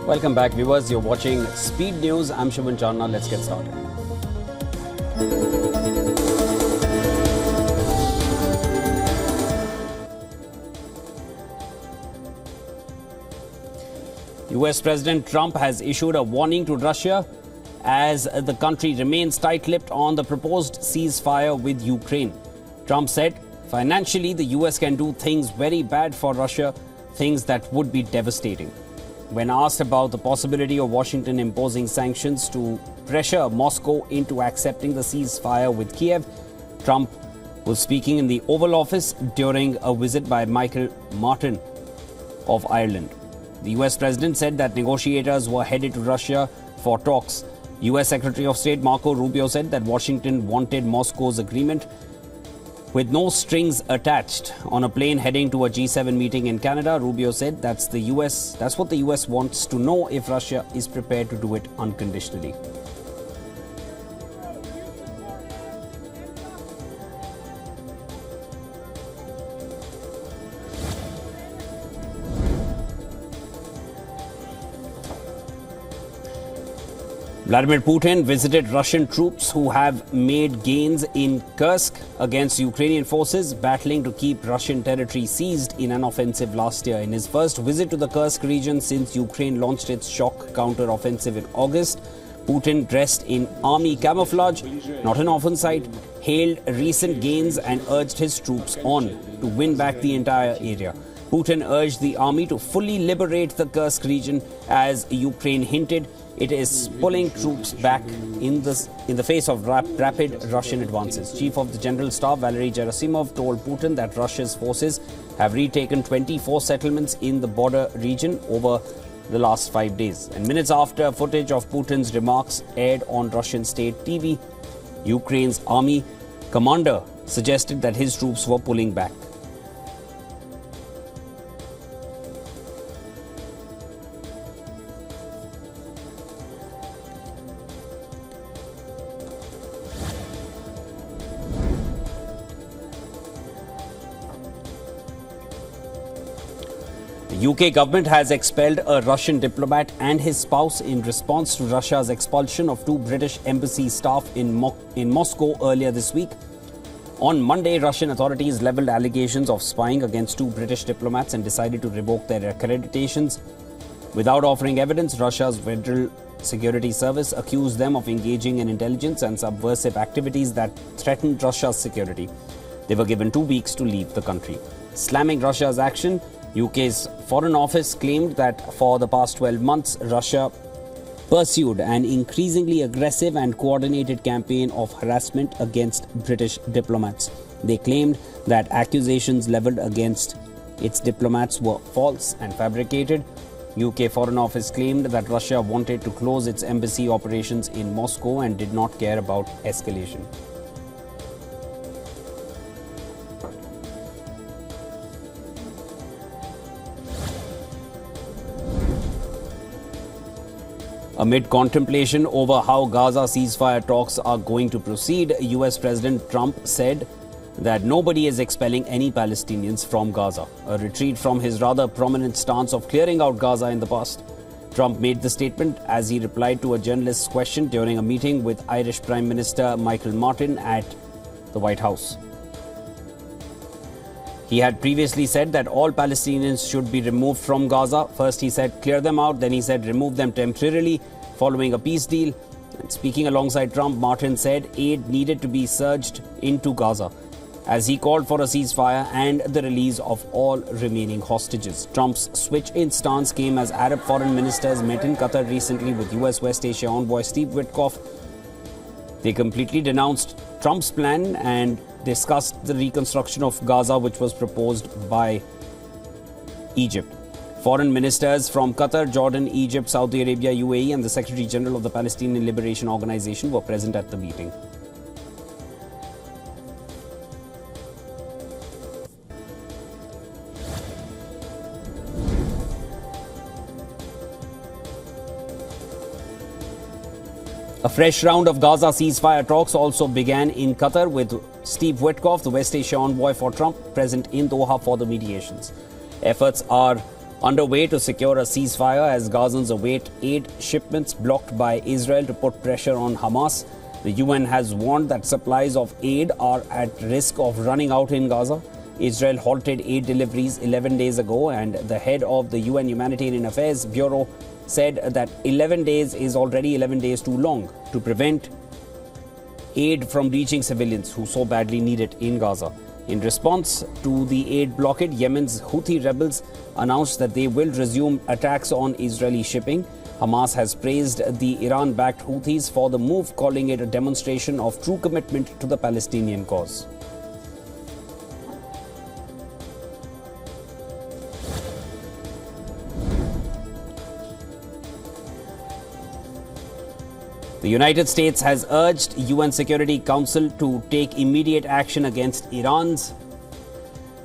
Welcome back, viewers. You're watching Speed News. I'm Shubhan Charna. Let's get started. US President Trump has issued a warning to Russia as the country remains tight-lipped on the proposed ceasefire with Ukraine. Trump said, financially, the US can do things very bad for Russia, things that would be devastating. When asked about the possibility of Washington imposing sanctions to pressure Moscow into accepting the ceasefire with Kiev, Trump was speaking in the Oval Office during a visit by Michael Martin of Ireland. The US president said that negotiators were headed to Russia for talks. US Secretary of State Marco Rubio said that Washington wanted Moscow's agreement with no strings attached. On a plane heading to a G7 meeting in Canada, Rubio said that's what the US wants to know if Russia is prepared to do it unconditionally. Vladimir Putin visited Russian troops who have made gains in Kursk against Ukrainian forces battling to keep Russian territory seized in an offensive last year. In his first visit to the Kursk region since Ukraine launched its shock counter-offensive in August, Putin, dressed in army camouflage, not an often sight, hailed recent gains and urged his troops on to win back the entire area. Putin urged the army to fully liberate the Kursk region as Ukraine hinted it is pulling troops back in the face of rapid Russian advances. Chief of the General Staff Valery Gerasimov told Putin that Russia's forces have retaken 24 settlements in the border region over the last 5 days. And minutes after footage of Putin's remarks aired on Russian state TV, Ukraine's army commander suggested that his troops were pulling back. The UK government has expelled a Russian diplomat and his spouse in response to Russia's expulsion of 2 British embassy staff in Moscow earlier this week. On Monday, Russian authorities leveled allegations of spying against 2 British diplomats and decided to revoke their accreditations. Without offering evidence, Russia's Federal Security Service accused them of engaging in intelligence and subversive activities that threatened Russia's security. They were given 2 weeks to leave the country. Slamming Russia's action, UK's Foreign Office claimed that for the past 12 months, Russia pursued an increasingly aggressive and coordinated campaign of harassment against British diplomats. They claimed that accusations leveled against its diplomats were false and fabricated. UK Foreign Office claimed that Russia wanted to close its embassy operations in Moscow and did not care about escalation. Amid contemplation over how Gaza ceasefire talks are going to proceed, US President Trump said that nobody is expelling any Palestinians from Gaza, a retreat from his rather prominent stance of clearing out Gaza in the past. Trump made the statement as he replied to a journalist's question during a meeting with Irish Prime Minister Michael Martin at the White House. He had previously said that all Palestinians should be removed from Gaza. First he said clear them out, then he said remove them temporarily following a peace deal. And speaking alongside Trump, Martin said aid needed to be surged into Gaza as he called for a ceasefire and the release of all remaining hostages. Trump's switch in stance came as Arab foreign ministers met in Qatar recently with US West Asia envoy Steve Witkoff. They completely denounced Trump's plan and discussed the reconstruction of Gaza, which was proposed by Egypt. Foreign ministers from Qatar, Jordan, Egypt, Saudi Arabia, UAE and the Secretary General of the Palestinian Liberation Organization were present at the meeting. A fresh round of Gaza ceasefire talks also began in Qatar with Steve Witkoff, the West Asia envoy for Trump, present in Doha for the mediations. Efforts are underway to secure a ceasefire as Gazans await aid shipments blocked by Israel to put pressure on Hamas. The UN has warned that supplies of aid are at risk of running out in Gaza. Israel halted aid deliveries 11 days ago, and the head of the UN Humanitarian Affairs Bureau said that 11 days is already 11 days too long to prevent aid from reaching civilians who so badly need it in Gaza. In response to the aid blockade, Yemen's Houthi rebels announced that they will resume attacks on Israeli shipping. Hamas has praised the Iran-backed Houthis for the move, calling it a demonstration of true commitment to the Palestinian cause. The United States has urged UN Security Council to take immediate action against Iran's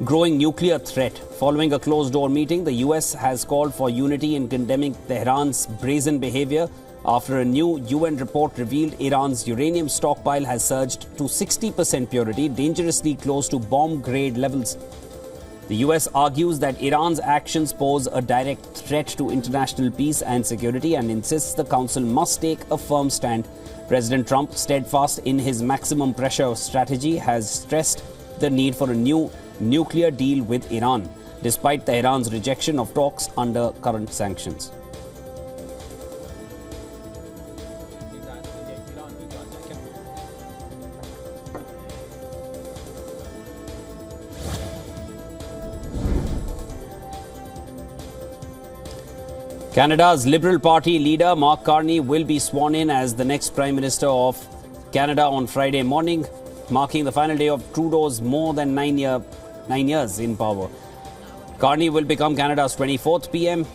growing nuclear threat. Following a closed-door meeting, the US has called for unity in condemning Tehran's brazen behavior after a new UN report revealed Iran's uranium stockpile has surged to 60% purity, dangerously close to bomb-grade levels. The US argues that Iran's actions pose a direct threat to international peace and security and insists the Council must take a firm stand. President Trump, steadfast in his maximum pressure strategy, has stressed the need for a new nuclear deal with Iran, despite Tehran's rejection of talks under current sanctions. Canada's Liberal Party leader Mark Carney will be sworn in as the next Prime Minister of Canada on Friday morning, marking the final day of Trudeau's more than 9 years in power. Carney will become Canada's 24th PM.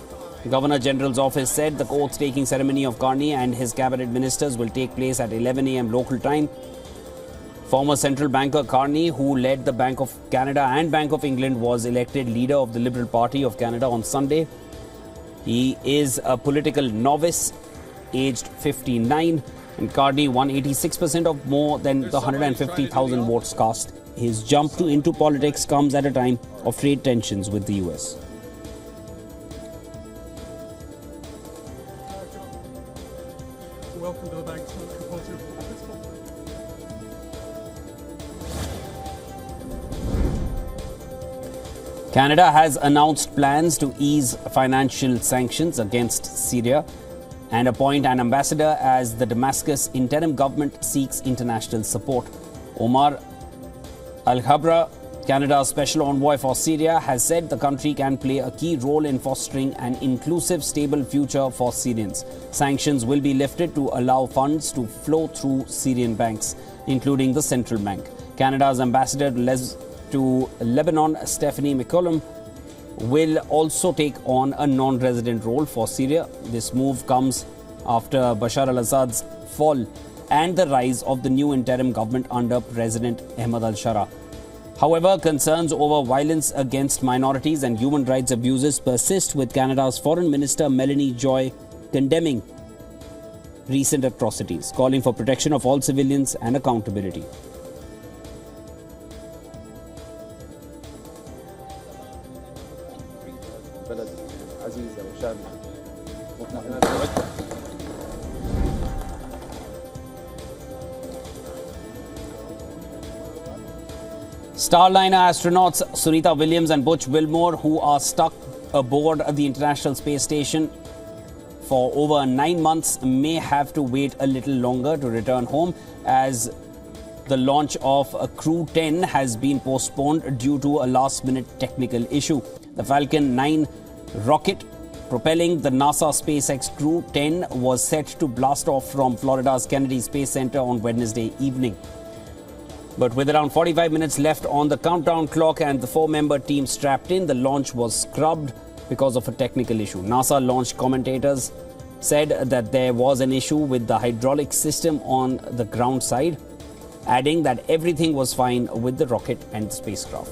Governor General's office said the oath-taking ceremony of Carney and his cabinet ministers will take place at 11 a.m. local time. Former central banker Carney, who led the Bank of Canada and Bank of England, was elected leader of the Liberal Party of Canada on Sunday. He is a political novice, aged 59, and Carney won 86% of more than the 150,000 votes cast. His jump into politics comes at a time of trade tensions with the US. Welcome to the bank's Canada has announced plans to ease financial sanctions against Syria and appoint an ambassador as the Damascus interim government seeks international support. Omar Al-Ghabra, Canada's special envoy for Syria, has said the country can play a key role in fostering an inclusive, stable future for Syrians. Sanctions will be lifted to allow funds to flow through Syrian banks, including the central bank. Canada's ambassador to Lebanon, Stephanie McCollum, will also take on a non-resident role for Syria. This move comes after Bashar al-Assad's fall and the rise of the new interim government under President Ahmad al-Shara. However, concerns over violence against minorities and human rights abuses persist, with Canada's Foreign Minister Melanie Joy condemning recent atrocities, calling for protection of all civilians and accountability. Starliner astronauts Sunita Williams and Butch Wilmore, who are stuck aboard the International Space Station for over 9 months, may have to wait a little longer to return home, as the launch of Crew 10 has been postponed due to a last-minute technical issue. The Falcon 9 rocket propelling the NASA SpaceX Crew 10 was set to blast off from Florida's Kennedy Space Center on Wednesday evening. But with around 45 minutes left on the countdown clock and the 4-member team strapped in, the launch was scrubbed because of a technical issue. NASA launch commentators said that there was an issue with the hydraulic system on the ground side, adding that everything was fine with the rocket and the spacecraft.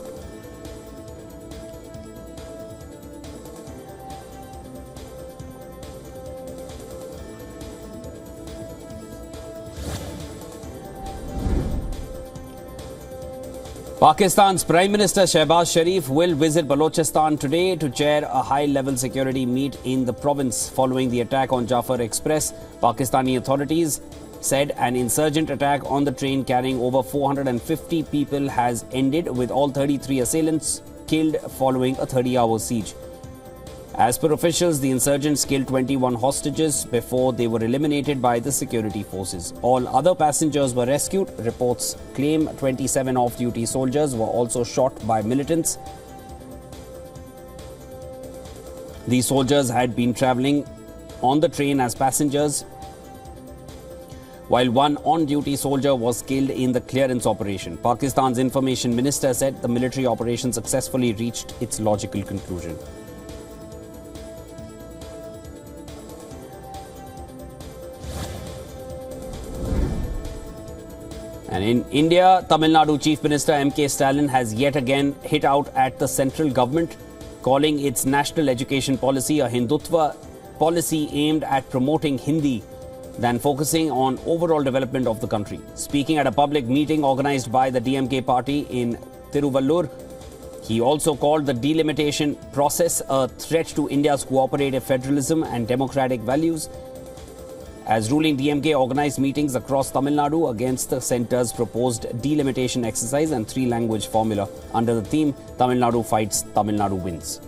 Pakistan's Prime Minister Shehbaz Sharif will visit Balochistan today to chair a high-level security meet in the province following the attack on Jafar Express. Pakistani authorities said an insurgent attack on the train carrying over 450 people has ended, with all 33 assailants killed following a 30-hour siege. As per officials, the insurgents killed 21 hostages before they were eliminated by the security forces. All other passengers were rescued. Reports claim 27 off-duty soldiers were also shot by militants. These soldiers had been travelling on the train as passengers, while one on-duty soldier was killed in the clearance operation. Pakistan's information minister said the military operation successfully reached its logical conclusion. And in India, Tamil Nadu Chief Minister M.K. Stalin has yet again hit out at the central government, calling its national education policy a Hindutva policy aimed at promoting Hindi than focusing on overall development of the country. Speaking at a public meeting organized by the DMK party in Tiruvallur, he also called the delimitation process a threat to India's cooperative federalism and democratic values, as ruling DMK organized meetings across Tamil Nadu against the centre's proposed delimitation exercise and three-language formula under the theme Tamil Nadu Fights, Tamil Nadu Wins.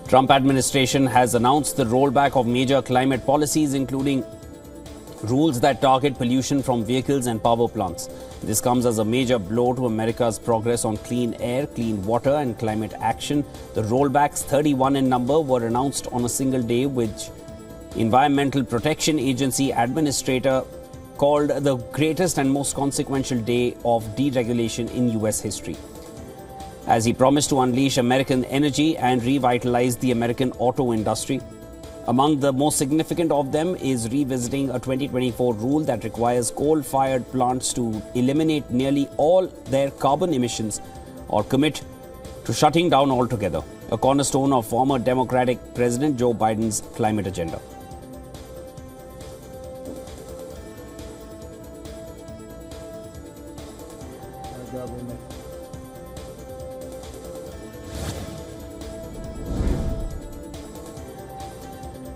Trump administration has announced the rollback of major climate policies, including rules that target pollution from vehicles and power plants. This comes as a major blow to America's progress on clean air, clean water and climate action. The rollbacks, 31 in number, were announced on a single day, which Environmental Protection Agency administrator called the greatest and most consequential day of deregulation in US history, as he promised to unleash American energy and revitalize the American auto industry. Among the most significant of them is revisiting a 2024 rule that requires coal-fired plants to eliminate nearly all their carbon emissions or commit to shutting down altogether, a cornerstone of former Democratic President Joe Biden's climate agenda.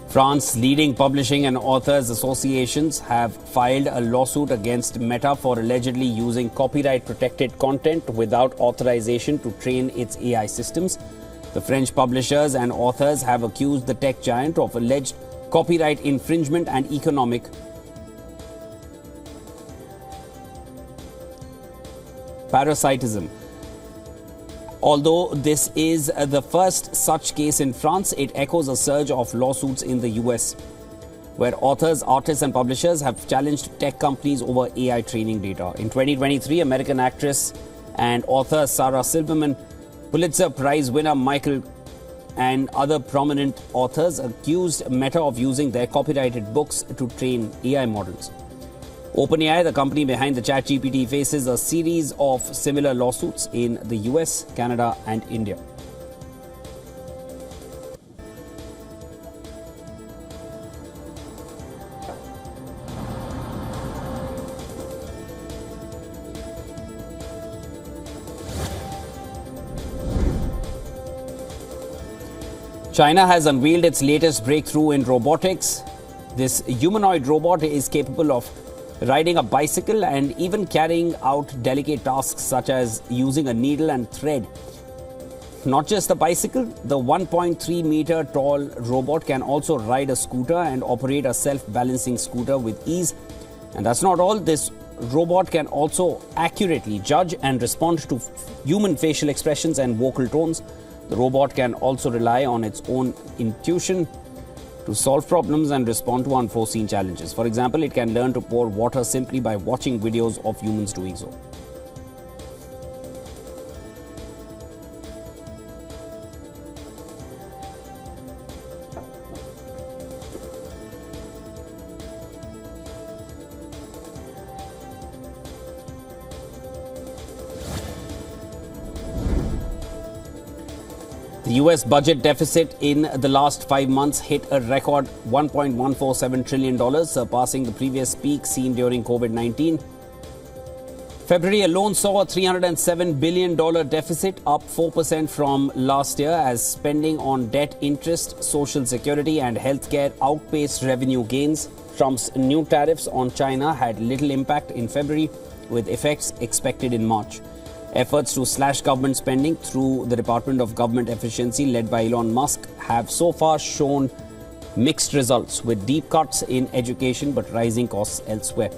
France's leading publishing and authors associations have filed a lawsuit against Meta for allegedly using copyright-protected content without authorization to train its AI systems. The French publishers and authors have accused the tech giant of alleged copyright infringement and economic parasitism. Although this is the first such case in France, it echoes a surge of lawsuits in the US, where authors, artists and publishers have challenged tech companies over AI training data. In 2023, American actress and author Sarah Silverman, Pulitzer Prize winner Michael, and other prominent authors accused Meta of using their copyrighted books to train AI models. OpenAI, the company behind the ChatGPT, faces a series of similar lawsuits in the US, Canada and India. China has unveiled its latest breakthrough in robotics. This humanoid robot is capable of riding a bicycle and even carrying out delicate tasks such as using a needle and thread. Not just the bicycle, the 1.3 meter tall robot can also ride a scooter and operate a self-balancing scooter with ease. And that's not all. This robot can also accurately judge and respond to human facial expressions and vocal tones. The robot can also rely on its own intuition to solve problems and respond to unforeseen challenges. For example, it can learn to pour water simply by watching videos of humans doing so. US budget deficit in the last 5 months hit a record $1.147 trillion, surpassing the previous peak seen during COVID-19. February alone saw a $307 billion deficit, up 4% from last year, as spending on debt interest, social security and healthcare outpaced revenue gains. Trump's new tariffs on China had little impact in February, with effects expected in March. Efforts to slash government spending through the Department of Government Efficiency, led by Elon Musk, have so far shown mixed results, with deep cuts in education but rising costs elsewhere.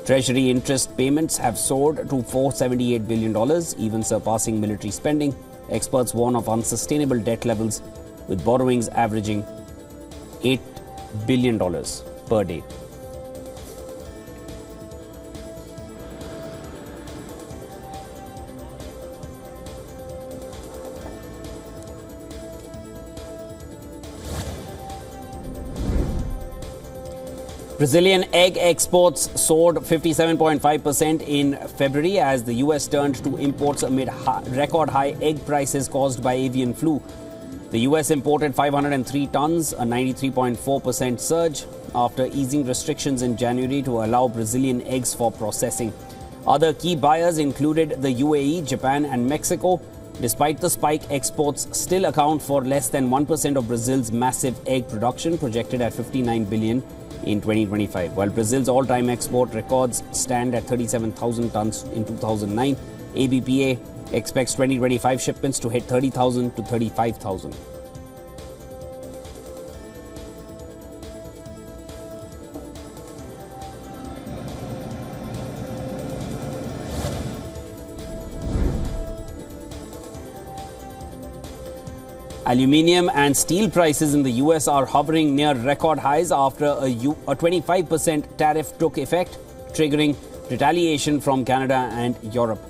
Treasury interest payments have soared to $478 billion, even surpassing military spending. Experts warn of unsustainable debt levels, with borrowings averaging $8 billion per day. Brazilian egg exports soared 57.5% in February as the US turned to imports amid record high egg prices caused by avian flu. The US imported 503 tons, a 93.4% surge, after easing restrictions in January to allow Brazilian eggs for processing. Other key buyers included the UAE, Japan and Mexico. Despite the spike, exports still account for less than 1% of Brazil's massive egg production, projected at 59 billion in 2025. While Brazil's all-time export records stand at 37,000 tons in 2009, ABPA expects 2025 shipments to hit 30,000 to 35,000. Aluminium and steel prices in the US are hovering near record highs after a 25% tariff took effect, triggering retaliation from Canada and Europe.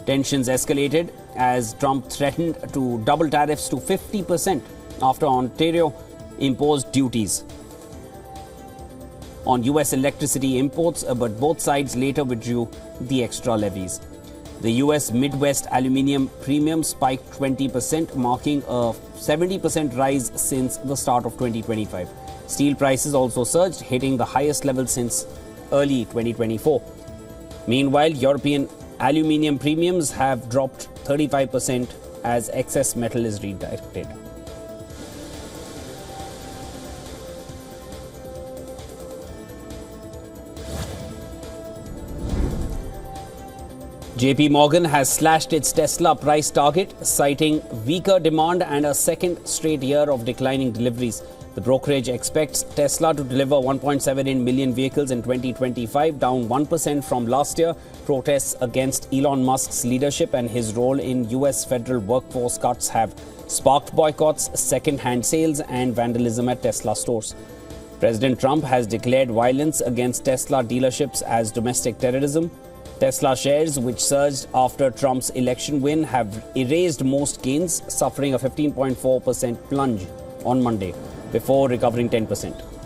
Tensions escalated as Trump threatened to double tariffs to 50% after Ontario imposed duties on US electricity imports, but both sides later withdrew the extra levies. The US Midwest aluminium premium spiked 20%, marking a 70% rise since the start of 2025. Steel prices also surged, hitting the highest level since early 2024. Meanwhile, European aluminium premiums have dropped 35% as excess metal is redirected. JP Morgan has slashed its Tesla price target, citing weaker demand and a second straight year of declining deliveries. The brokerage expects Tesla to deliver 1.78 million vehicles in 2025, down 1% from last year. Protests against Elon Musk's leadership and his role in US federal workforce cuts have sparked boycotts, second-hand sales and vandalism at Tesla stores. President Trump has declared violence against Tesla dealerships as domestic terrorism. Tesla shares, which surged after Trump's election win, have erased most gains, suffering a 15.4% plunge on Monday before recovering 10%.